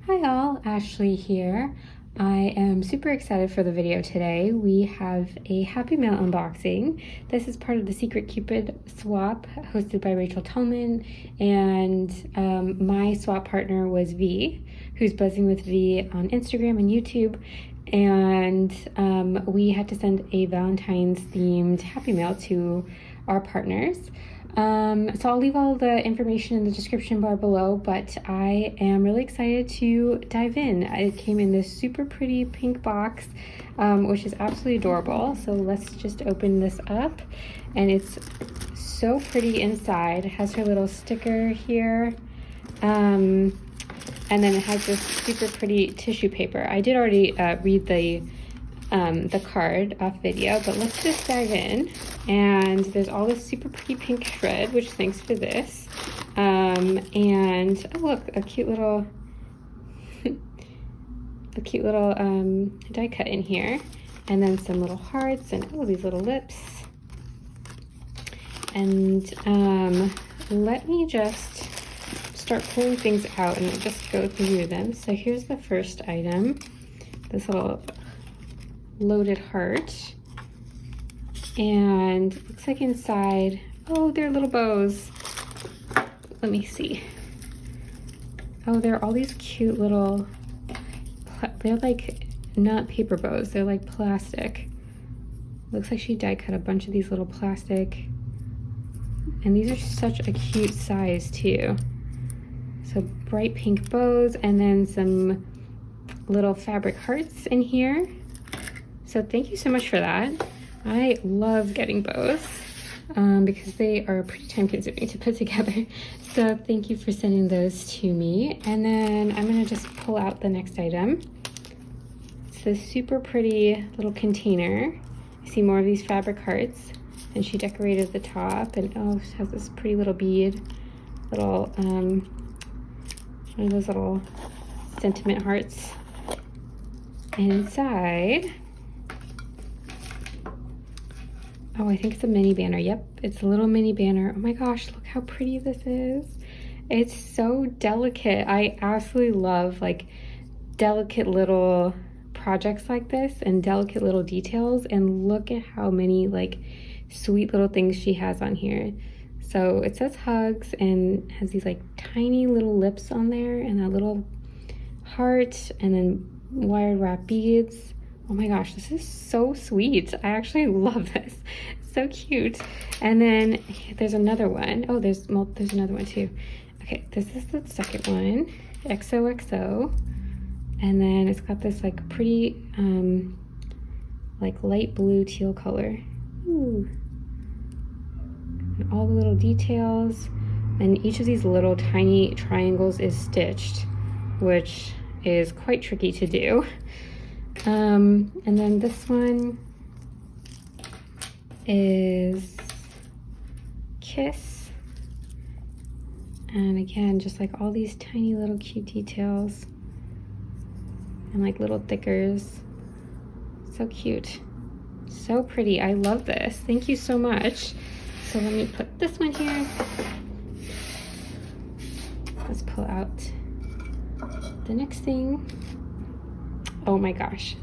Hi all, Ashley here. I am super excited for the video today. We have a Happy Mail unboxing. This is part of the Secret Cupid Swap hosted by Rachel Tolman, and my swap partner was V, who's buzzing with V on Instagram and YouTube. And we had to send a Valentine's themed Happy Mail to our partners. So I'll leave all the information in the description bar below, but I am really excited to dive in. It came in this super pretty pink box, which is absolutely adorable. So let's just open this up, and it's so pretty inside. It has her little sticker here, and then it has this super pretty tissue paper. I did already read the card off video, but let's just dive in. And there's all this super pretty pink shred, which thanks for this. And oh look, a cute little die cut in here, and then some little hearts and oh, these little lips. And let me just start pulling things out and I'll just go through them. So here's the first item, this little loaded heart, and looks like inside, oh, they're little bows. Let me see. Oh, they're all these cute little, they're like not paper bows, they're like plastic. Looks like she die cut a bunch of these little plastic, and these are such a cute size too. So bright pink bows, and then some little fabric hearts in here. So thank you so much for that. I love getting bows because they are pretty time consuming to put together. So thank you for sending those to me. And then I'm gonna just pull out the next item. It's this super pretty little container. I see more of these fabric hearts, and she decorated the top, and oh, it has this pretty little bead, little, one of those little sentiment hearts. And inside, oh, I think it's a mini banner. Yep, it's a little mini banner. Oh my gosh, look how pretty this is. It's so delicate. I absolutely love like delicate little projects like this and delicate little details. And look at how many like sweet little things she has on here. So it says hugs and has these like tiny little lips on there, and a little heart, and then wired wrap beads. Oh my gosh, this is so sweet. I actually love this. So cute. And then there's another one. Oh, there's another one too. Okay, this is the second one, XOXO. And then it's got this like pretty, like light blue teal color. Ooh. And all the little details. And each of these little tiny triangles is stitched, which is quite tricky to do. And then this one is Kiss, and again, just like all these tiny little cute details and like little thickers. So cute, so pretty. I love this. Thank you so much. So let me put this one here. Let's pull out the next thing. Oh my gosh.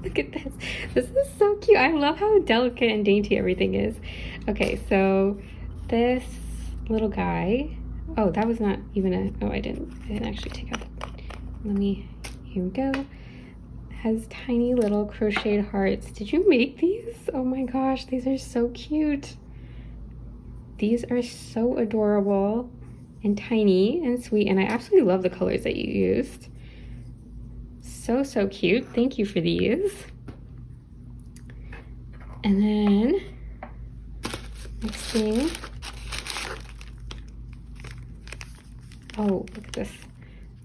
Look at this. This is so cute. I love how delicate and dainty everything is. Okay, so this little guy, oh, that was not even a, oh, I didn't actually take out, let me, here we go. Has tiny little crocheted hearts. Did you make these? Oh my gosh, these are so cute. These are so adorable and tiny and sweet, and I absolutely love the colors that you used. So cute. Thank you for these. And then next thing, oh, look at this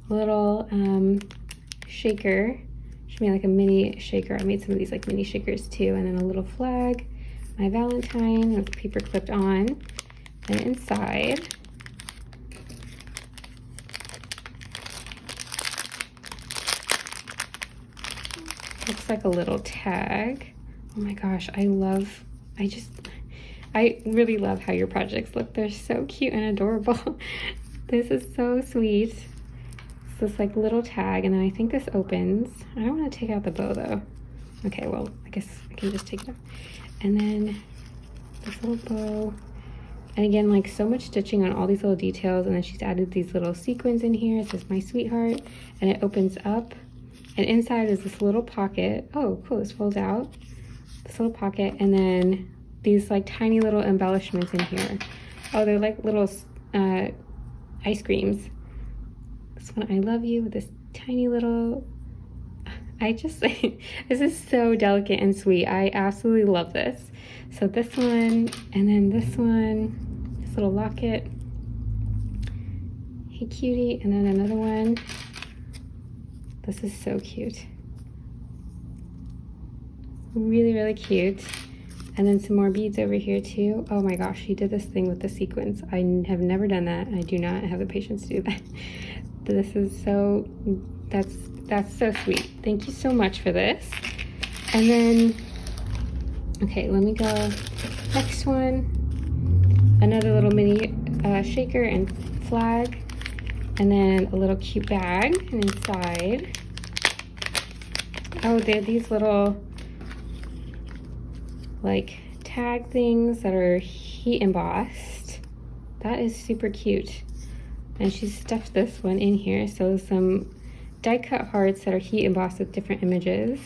little shaker. She made like a mini shaker. I made some of these like mini shakers too. And then a little flag, my Valentine with paper clipped on. And inside, looks like a little tag. Oh my gosh, I really love how your projects look. They're so cute and adorable. This is so sweet. this like little tag, and then I think this opens. I don't want to take out the bow though. Okay, well, I guess I can just take it off. And then this little bow. And again, like so much stitching on all these little details. And then she's added these little sequins in here. It says, "My sweetheart." And it opens up. And inside is this little pocket. Oh, cool, this folds out. This little pocket. And then these like tiny little embellishments in here. Oh, they're like little ice creams. This one, "I love you," with this tiny little, I just, this is so delicate and sweet. I absolutely love this. So this one, and then this one, this little locket. Hey cutie, and then another one. This is so cute. Really, really cute. And then some more beads over here too. Oh my gosh, she did this thing with the sequins. I have never done that. I do not have the patience to do that. This is so, that's so sweet. Thank you so much for this. And then, okay, let me go. Next one, another little mini shaker and flag. And then a little cute bag. And inside, oh, they're these little like tag things that are heat embossed. That is super cute. And she stuffed this one in here. So some die cut hearts that are heat embossed with different images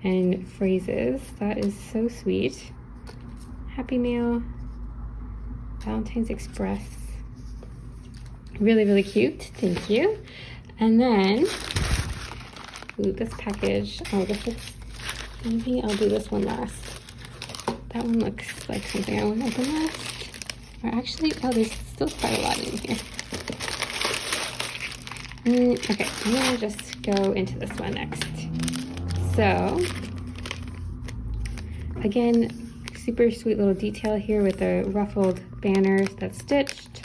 and phrases. That is so sweet. Happy Mail, Valentine's Express. Really, really cute. Thank you. And then, ooh, this package. Oh, this looks, maybe I'll do this one last. That one looks like something I want to open last. Or actually, oh, there's still quite a lot in here. Okay, I'm gonna just go into this one next. So, again, super sweet little detail here with the ruffled banners that's stitched.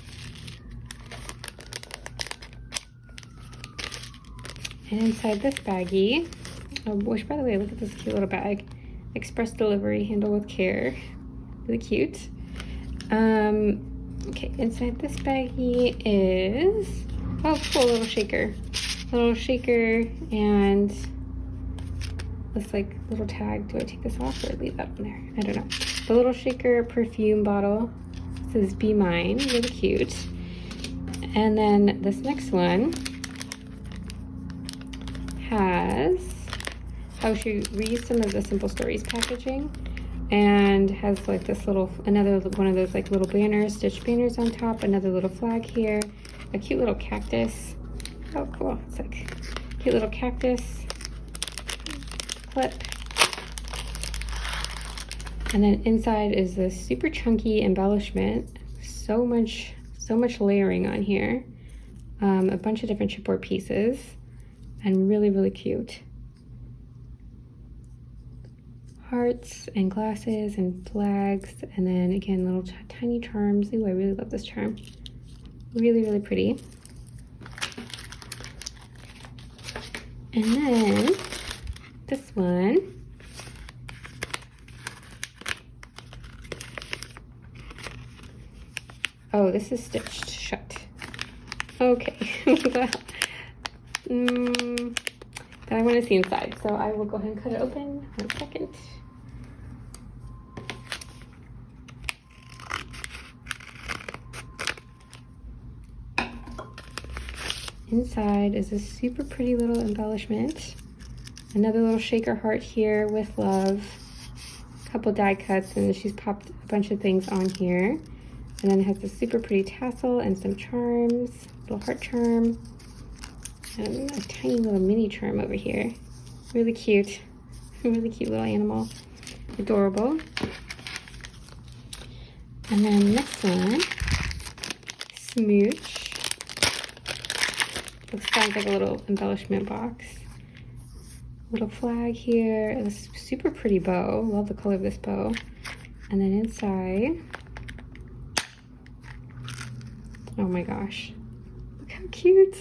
And inside this baggie, oh, which by the way, look at this cute little bag. Express delivery, handle with care. Really cute. Okay, inside this baggie is, oh, cool, little shaker. Little shaker and this like little tag. Do I take this off or leave that on there? I don't know. The little shaker perfume bottle. This is Be Mine, really cute. And then this next one has, oh, she reused some of the Simple Stories packaging and has like this little, another one of those like little banners, stitched banners on top, another little flag here, a cute little cactus. Oh, cool. It's like a cute little cactus clip. And then inside is this super chunky embellishment. So much layering on here. A bunch of different chipboard pieces and really, really cute. Hearts and glasses and flags, and then again little tiny charms. Ooh, I really love this charm. Really, really pretty. And then this one. Oh, this is stitched shut. Okay. That I want to see inside, so I will go ahead and cut it open. 1 second. Inside is a super pretty little embellishment. Another little shaker heart here with love. A couple die cuts, and she's popped a bunch of things on here. And then it has this super pretty tassel and some charms. Little heart charm. And a tiny little mini charm over here. Really cute. Really cute little animal. Adorable. And then the next one, Smooch. Sounds like a little embellishment box. Little flag here. A super pretty bow. Love the color of this bow. And then inside, oh my gosh, look how cute.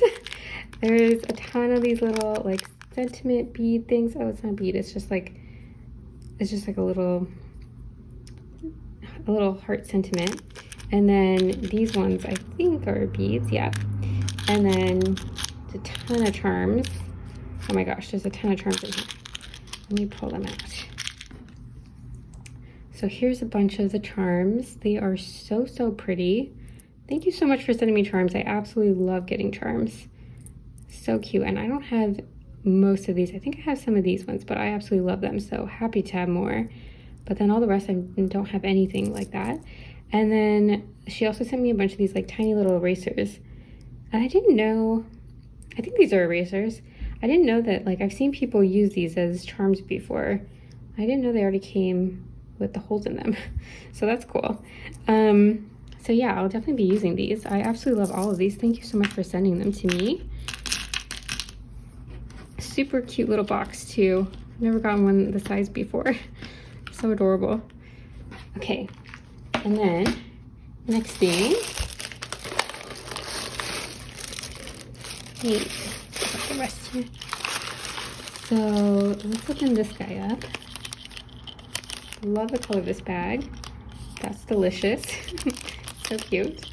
There's a ton of these little like sentiment bead things. Oh, it's not a bead, it's just like a little heart sentiment. And then these ones I think are beads, yeah. And then It's a ton of charms. Oh my gosh, there's a ton of charms in here. Let me pull them out. So here's a bunch of the charms. They are so, so pretty. Thank you so much for sending me charms. I absolutely love getting charms. So cute. And I don't have most of these. I think I have some of these ones, but I absolutely love them. So happy to have more. But then all the rest, I don't have anything like that. And then she also sent me a bunch of these like tiny little erasers. And I didn't know, I think these are erasers. I didn't know that, like, I've seen people use these as charms before. I didn't know they already came with the holes in them. So that's cool. So yeah, I'll definitely be using these. I absolutely love all of these. Thank you so much for sending them to me. Super cute little box too. I've never gotten one this size before. So adorable. Okay, and then next thing. Hey, put the rest here. So let's open this guy up. Love the color of this bag. That's delicious. So cute.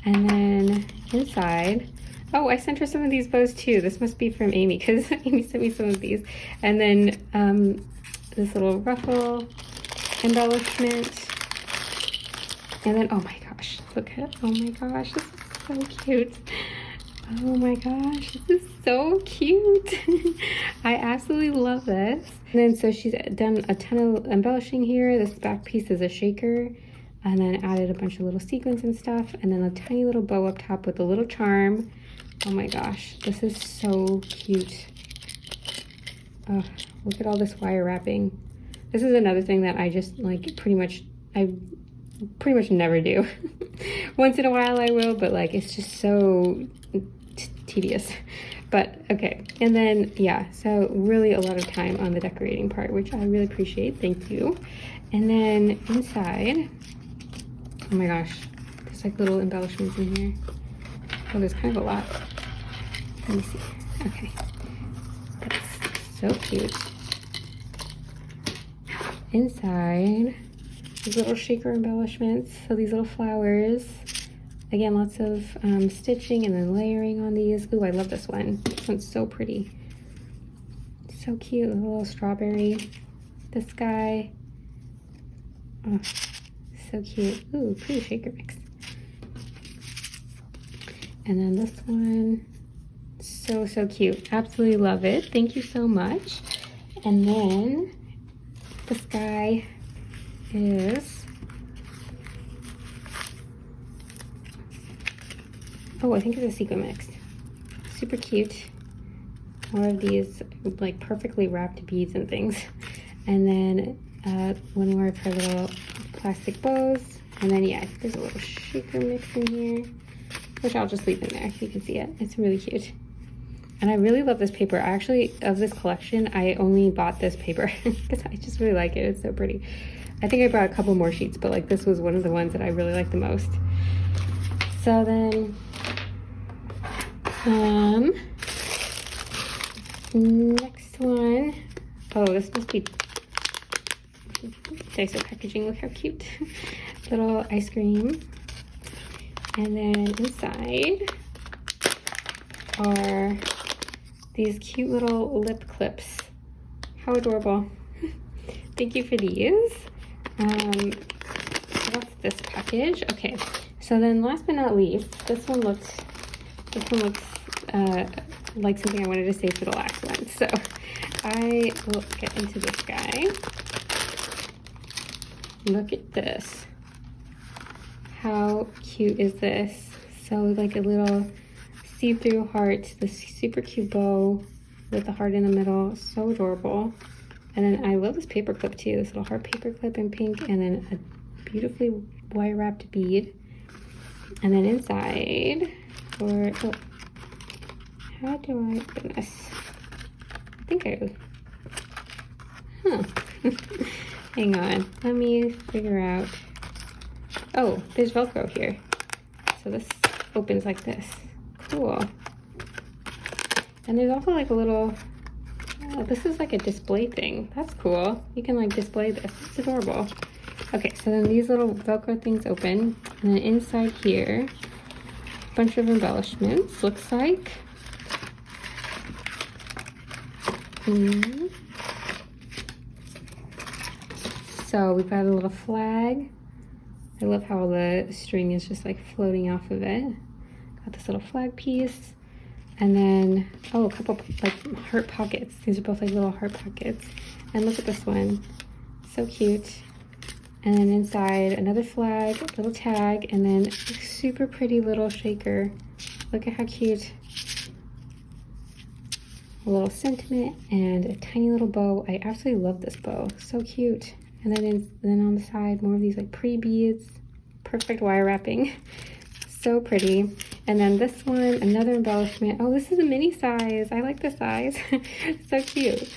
And then inside, oh, I sent her some of these bows too. This must be from Amy because Amy sent me some of these. And then this little ruffle embellishment. And then, oh my gosh, look at, oh my gosh, this is so cute. Oh my gosh, this is so cute. I absolutely love this. And then so she's done a ton of embellishing here. This back piece is a shaker, and then added a bunch of little sequins and stuff, and then a tiny little bow up top with a little charm. Oh my gosh, this is so cute. Oh, look at all this wire wrapping. This is another thing that I just like pretty much never do. Once in a while I will, but like it's just so tedious. But okay, and then yeah, so really a lot of time on the decorating part, which I really appreciate. Thank you. And then inside, oh my gosh, there's like little embellishments in here. Oh, there's kind of a lot. Let me see. Okay, that's so cute. Inside, these little shaker embellishments. So these little flowers. Again, lots of stitching and then layering on these. Ooh, I love this one. This one's so pretty. So cute, a little strawberry. This guy. Oh, so cute. Ooh, pretty shaker mix. And then this one. So, so cute. Absolutely love it. Thank you so much. And then this guy is, oh, I think it's a sequin mix. Super cute. More of these like perfectly wrapped beads and things. And then one more of her little plastic bows. And then yeah, I think there's a little shaker mix in here, which I'll just leave in there so you can see it. It's really cute. And I really love this paper. I actually, of this collection, I only bought this paper because I just really like it. It's so pretty. I think I bought a couple more sheets, but like this was one of the ones that I really liked the most. So then, next one. Oh, this must be Daiso packaging. Look how cute. Little ice cream. And then inside are these cute little lip clips. How adorable. Thank you for these. What's this package? Okay, so then last but not least, this one looks like something I wanted to save for the last one. So I will get into this guy. Look at this. How cute is this? So like a little see-through heart, this super cute bow with the heart in the middle. So adorable. And then I love this paper clip too, this little heart paper clip in pink, and then a beautifully wire wrapped bead. And then inside, or oh, how do I open this? I think hang on, let me figure out. Oh, there's Velcro here. So this opens like this. Cool. And there's also like a little, oh, this is like a display thing. That's cool. You can like display this. It's adorable. Okay, so then these little Velcro things open. And then inside here, a bunch of embellishments, looks like. So we've got a little flag. I love how the string is just like floating off of it. Got this little flag piece. And then, oh, a couple like heart pockets. These are both like little heart pockets. And look at this one. So cute. And then inside, another flag, little tag, and then a super pretty little shaker. Look at how cute. A little sentiment and a tiny little bow. I absolutely love this bow. So cute. And then on the side, more of these like pretty beads. Perfect wire wrapping. So pretty. And then this one, another embellishment. Oh, this is a mini size. I like the size. So cute.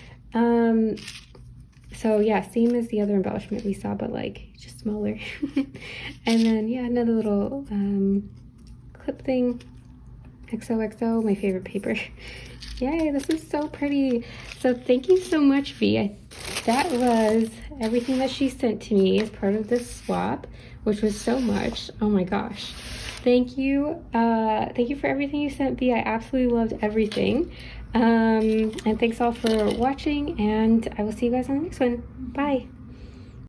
So yeah, same as the other embellishment we saw, but like just smaller. And then yeah, another little clip thing. XOXO, my favorite paper. Yay, this is so pretty. So thank you so much, V. That was everything that she sent to me as part of this swap, which was so much. Oh my gosh. Thank you. Thank you for everything you sent, V. I absolutely loved everything. And thanks all for watching, and I will see you guys on the next one. Bye.